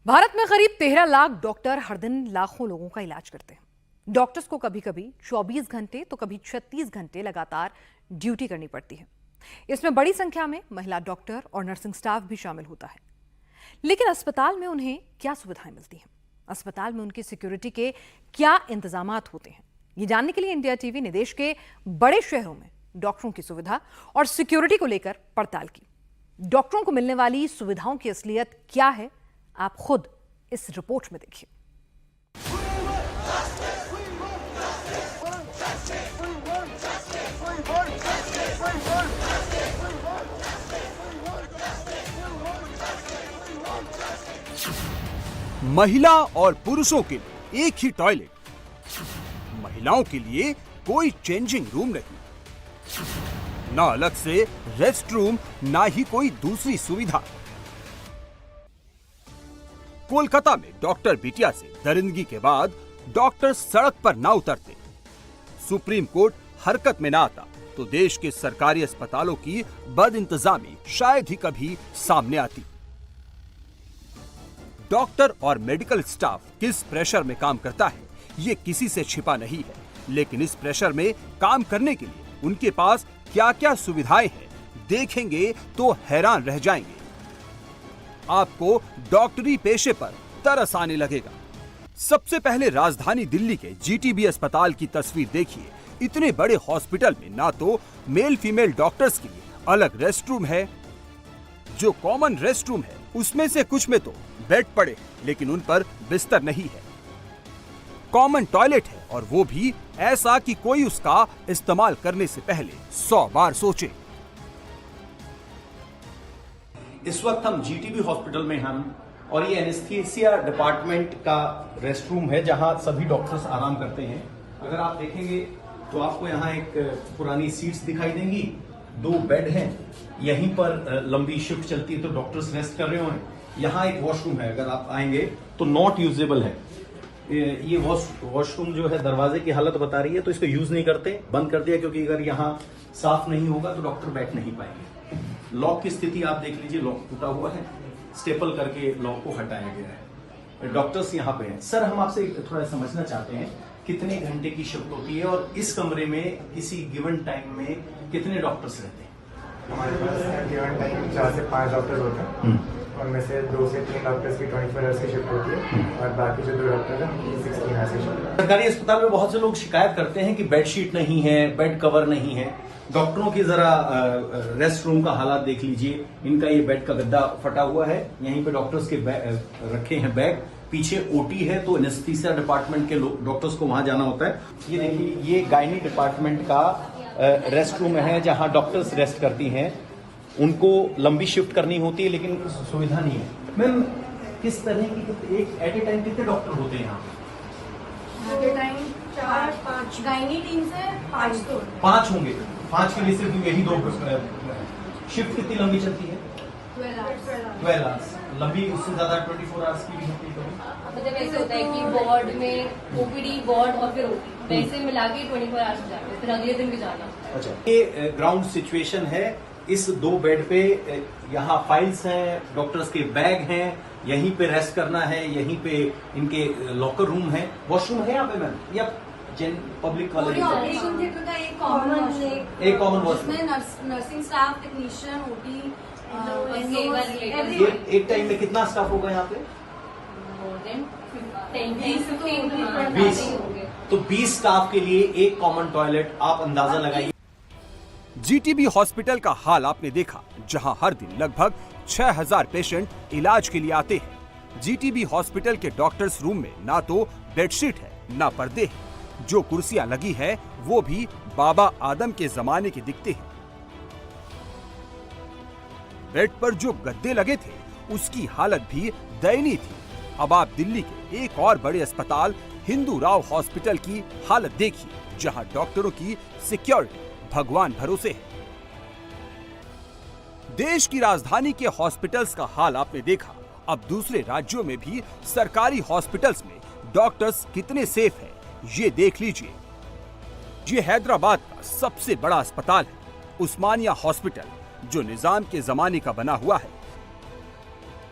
भारत में करीब 13 लाख डॉक्टर हर दिन लाखों लोगों का इलाज करते हैं। डॉक्टर्स को कभी कभी 24 घंटे तो कभी 36 घंटे लगातार ड्यूटी करनी पड़ती है। इसमें बड़ी संख्या में महिला डॉक्टर और नर्सिंग स्टाफ भी शामिल होता है। लेकिन अस्पताल में उन्हें क्या सुविधाएं मिलती हैं? अस्पताल में उनकी सिक्योरिटी के क्या इंतजामात होते हैं? ये जानने के लिए इंडिया टीवी ने देश के बड़े शहरों में डॉक्टरों की सुविधा और सिक्योरिटी को लेकर पड़ताल की। डॉक्टरों को मिलने वाली सुविधाओं की असलियत क्या है, आप खुद इस रिपोर्ट में देखिए। महिला और पुरुषों के लिए एक ही टॉयलेट, महिलाओं के लिए कोई चेंजिंग रूम नहीं, ना अलग से रेस्ट रूम, ना ही कोई दूसरी सुविधा। कोलकाता में डॉक्टर बिटिया से दरिंदगी के बाद डॉक्टर सड़क पर ना उतरते, सुप्रीम कोर्ट हरकत में ना आता, तो देश के सरकारी अस्पतालों की बदइंतजामी शायद ही कभी सामने आती। डॉक्टर और मेडिकल स्टाफ किस प्रेशर में काम करता है, ये किसी से छिपा नहीं है। लेकिन इस प्रेशर में काम करने के लिए उनके पास क्या क्या सुविधाएं हैं, देखेंगे तो हैरान रह जाएंगे। आपको डॉक्टरी पेशे पर तरस आने लगेगा। सबसे पहले राजधानी दिल्ली के जीटीबी अस्पताल की तस्वीर देखिए। इतने बड़े हॉस्पिटल में ना तो मेल फीमेल डॉक्टर्स के लिए अलग रेस्ट रूम है, जो कॉमन रेस्ट रूम है उसमें से कुछ में तो बेड पड़े, लेकिन उन पर बिस्तर नहीं है। कॉमन टॉयलेट है, और वो भी ऐसा कि कोई उसका इस्तेमाल करने से पहले 100 बार सोचे। इस वक्त हम जीटीबी हॉस्पिटल में हम, और ये एनेस्थीसिया डिपार्टमेंट का रेस्ट रूम है जहां सभी डॉक्टर्स आराम करते हैं। अगर आप देखेंगे तो आपको यहाँ एक पुरानी सीट्स दिखाई देंगी, 2 बेड हैं, यहीं पर लंबी शिफ्ट चलती है तो डॉक्टर्स रेस्ट कर रहे हों। यहाँ एक वॉशरूम है, अगर आप आएंगे तो नॉट यूजेबल है। ये वॉशरूम जो है दरवाजे की हालत बता रही है, तो इसको यूज नहीं करते, बंद कर दिया, क्योंकि अगर यहाँ साफ नहीं होगा तो डॉक्टर बैठ नहीं पाएंगे। लॉक की स्थिति आप देख लीजिए, लॉक टूटा हुआ है, स्टेपल करके लॉक को हटाया गया है। डॉक्टर्स यहाँ पे हैं। सर, हम आपसे थोड़ा समझना चाहते हैं कितने घंटे की शिफ्ट होती है और इस कमरे में किसी गिवन टाइम में कितने डॉक्टर्स रहते हैं? हमारे पास गिवन टाइम 4 से 5 डॉक्टर्स होते हैं, उनमें से 2 से 3 डॉक्टर्स की 24 आवर्स की शिफ्ट होती है, और बाकी जो 2 डॉक्टर हैं उनकी 16 आवर्स की शिफ्ट है। सरकारी अस्पताल में बहुत से लोग शिकायत करते हैं कि बेडशीट नहीं है, बेड कवर नहीं है। डॉक्टरों की जरा रेस्ट रूम का हालात देख लीजिए। इनका ये बेड का गद्दा फटा हुआ है, यहीं पे डॉक्टर्स के रखे हैं बैग, पीछे ओटी है तो एनेस्थीसिया डिपार्टमेंट के डॉक्टर्स को वहां जाना होता है। ये देखिए, ये गायनी डिपार्टमेंट का रेस्ट रूम है जहां डॉक्टर्स रेस्ट करती हैं। उनको लंबी शिफ्ट करनी होती है, लेकिन सुविधा नहीं है। मैम, किस तरह की एक एट ए टाइम कितने डॉक्टर होते हैं यहाँ पे? At a time 4-5 gynae team से 5 तो 5 होंगे। 5 के लिए सिर्फ यही 2 शिफ्ट कितनी लंबी चलती है? 12 आवर्स। लंबी उससे ज्यादा 24 आवर्स की भी होती है। मतलब ऐसे होता है कि वार्ड में ओपीडी, वार्ड और फिर ओपी, वैसे मिला के 24 आवर्स हो जाते हैं, फिर अगले दिन भी जाना। अच्छा, ये ग्राउंड सिचुएशन है। इस 2 बेड पे यहाँ फाइल्स हैं, डॉक्टर्स के बैग हैं, यहीं पे रेस्ट करना है, यहीं पे इनके लॉकर रूम है। वॉशरूम है यहाँ पे मैम, या पब्लिक कॉलेज? ऑपरेशन थिएटर का एक कॉमन वॉशरूम में नर्सिंग स्टाफ, टेक्नीशियन, ओटी, एक टाइम में कितना स्टाफ होगा यहाँ पे? 20। तो 20 स्टाफ के लिए एक कॉमन टॉयलेट, आप अंदाजा लगाइए। जीटीबी हॉस्पिटल का हाल आपने देखा, जहां हर दिन लगभग 6000 पेशेंट इलाज के लिए आते हैं। जीटीबी हॉस्पिटल के डॉक्टर्स रूम में ना तो बेडशीट है, ना पर्दे हैं। जो कुर्सियां लगी है वो भी बाबा आदम के जमाने के दिखते हैं। बेड पर जो गद्दे लगे थे उसकी हालत भी दयनीय थी। अब आप दिल्ली के एक और बड़े अस्पताल हिंदू राव हॉस्पिटल की हालत देखिए, जहां डॉक्टरों की सिक्योरिटी भगवान भरोसे है। देश की राजधानी के हॉस्पिटल्स का हाल आपने देखा। अब दूसरे राज्यों में भी सरकारी हॉस्पिटल्स में डॉक्टर्स कितने सेफ हैं, ये देख लीजिए। ये हैदराबाद का सबसे बड़ा अस्पताल है, उस्मानिया हॉस्पिटल, जो निजाम के जमाने का बना हुआ है।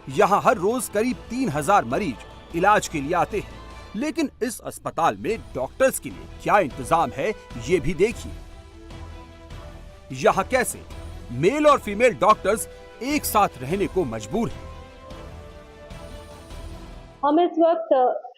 यहाँ हर रोज करीब 3000 मरीज इलाज के लिए आते हैं, लेकिन इस अस्पताल में डॉक्टर्स के लिए क्या इंतजाम है ये भी देखिए। यहाँ कैसे मेल और फीमेल डॉक्टर्स एक साथ रहने को मजबूर हैं। हम इस वक्त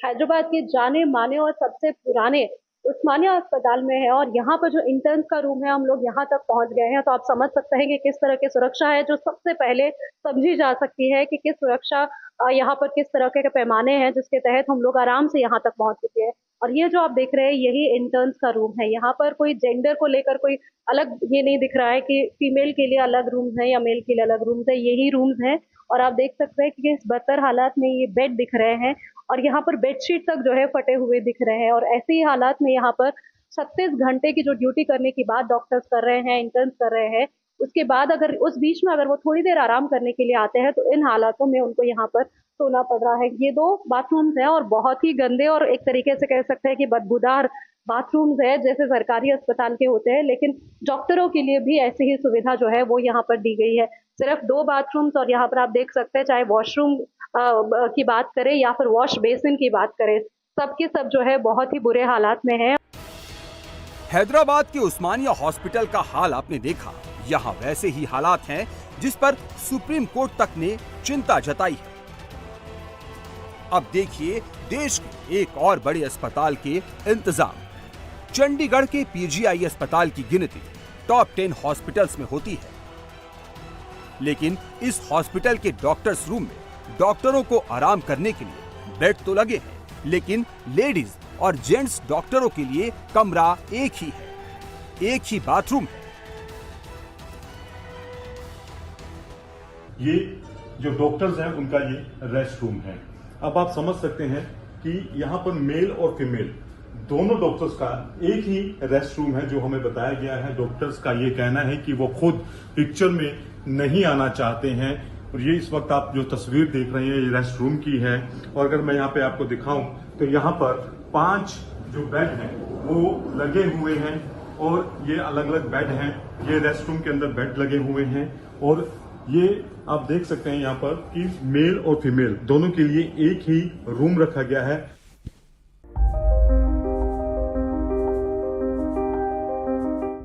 हैदराबाद के जाने माने और सबसे पुराने उस्मानिया अस्पताल में है और यहाँ पर जो इंटर्न्स का रूम है, हम लोग यहाँ तक पहुँच गए हैं। तो आप समझ सकते हैं कि किस तरह की सुरक्षा है जो सबसे पहले समझी जा सकती है कि किस सुरक्षा यहाँ पर किस तरह के पैमाने हैं जिसके तहत हम लोग आराम से यहाँ तक पहुँच चुके हैं। और ये जो आप देख रहे हैं यही इंटर्न्स का रूम है। यहाँ पर कोई जेंडर को लेकर कोई अलग ये नहीं दिख रहा है कि फीमेल के लिए अलग रूम्स हैं या मेल के लिए अलग रूम्स है, यही रूम्स हैं। और आप देख सकते हैं कि इस बदतर हालात में ये बेड दिख रहे हैं और यहाँ पर बेडशीट तक जो है फटे हुए दिख रहे हैं। और ऐसे ही हालात में यहाँ पर 36 घंटे की जो ड्यूटी करने की बात डॉक्टर्स कर रहे हैं, इंटर्न्स कर रहे हैं, उसके बाद अगर उस बीच में अगर वो थोड़ी देर आराम करने के लिए आते हैं तो इन हालातों में उनको यहाँ पर सोना पड़ रहा है। ये 2 बाथरूम्स हैं और बहुत ही गंदे और एक तरीके से कह सकते हैं कि बदबूदार बाथरूम्स है जैसे सरकारी अस्पताल के होते हैं, लेकिन डॉक्टरों के लिए भी ऐसी ही सुविधा जो है वो यहाँ पर दी गई है। सिर्फ 2 बाथरूम्स और यहाँ पर आप देख सकते हैं चाहे वॉशरूम की बात करें या फिर वॉश बेसिन की बात करें, सबके सब जो है बहुत ही बुरे हालात में है। हैदराबाद के उस्मानिया हॉस्पिटल का हाल आपने देखा, यहाँ वैसे ही हालात हैं जिस पर सुप्रीम कोर्ट तक ने चिंता जताई है। अब देखिए देश के एक और बड़े अस्पताल के इंतजाम। चंडीगढ़ के पीजीआई अस्पताल की गिनती टॉप 10 हॉस्पिटल्स में होती है, लेकिन इस हॉस्पिटल के डॉक्टर्स रूम में डॉक्टरों को आराम करने के लिए बेड तो लगे हैं, लेकिन लेडीज और जेंट्स डॉक्टरों के लिए कमरा एक ही है, एक ही बाथरूम है। ये जो डॉक्टर्स हैं उनका ये रेस्ट रूम है। अब आप समझ सकते हैं कि यहाँ पर मेल और फीमेल दोनों डॉक्टर्स का एक ही रेस्ट रूम है जो हमें बताया गया है। डॉक्टर्स का ये कहना है कि वो खुद पिक्चर में नहीं आना चाहते हैं। और ये इस वक्त आप जो तस्वीर देख रहे हैं ये रेस्ट रूम की है। और अगर मैं यहाँ पे आपको दिखाऊं तो यहाँ पर 5 जो बेड हैं वो लगे हुए हैं और ये अलग अलग बेड हैं। ये रेस्ट रूम के अंदर बेड लगे हुए हैं और ये आप देख सकते हैं यहाँ पर कि मेल और फीमेल दोनों के लिए एक ही रूम रखा गया है।